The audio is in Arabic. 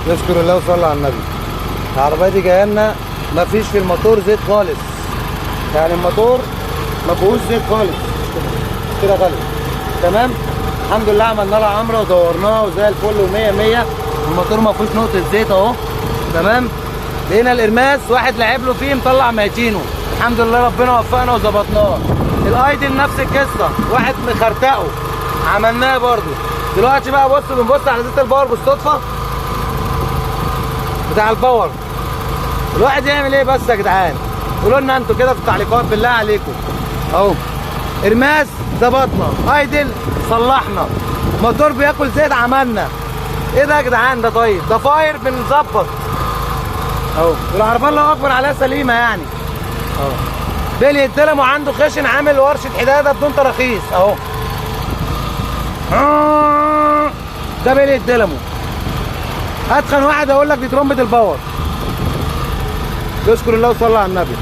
نشكر الله وصلى على النبي. العربيه دي جايه لنا مفيش في الموتور زيت خالص، يعني الموتور ما فيهوش زيت خالص كده خالص. تمام، الحمد لله عملنا لها عمره ودورناها وزي الفل ومية مية. الموتور ما فيهوش نقطه زيت اهو. تمام، لقينا الارماس واحد لعب له فيه مطلع ميتينه، الحمد لله ربنا وفقنا وظبطناه. الايدل نفس القصه، واحد مخرتقه عملناه برده. دلوقتي بقى بنبص على زيت الباور بالصدفه بتاع الباور. الواحد يعمل ايه بس يا جدعان؟ قولوا لنا انتوا كده في التعليقات بالله عليكم. اهو ارماس ظبطنا، ايدل صلحنا، موتور بياكل زيت عملنا. ايه ده يا جدعان؟ ده طيب ده فاير بنظبط اهو. والعربيه الله اكبر عليها سليمه يعني اهو. بلي الدلمو عنده خشن، عامل ورشه حداده بدون تراخيص اهو. ده بلي الدلمو اتخن واحد اقول لك دي ترمبه الباور. يشكر الله وصلى على النبي.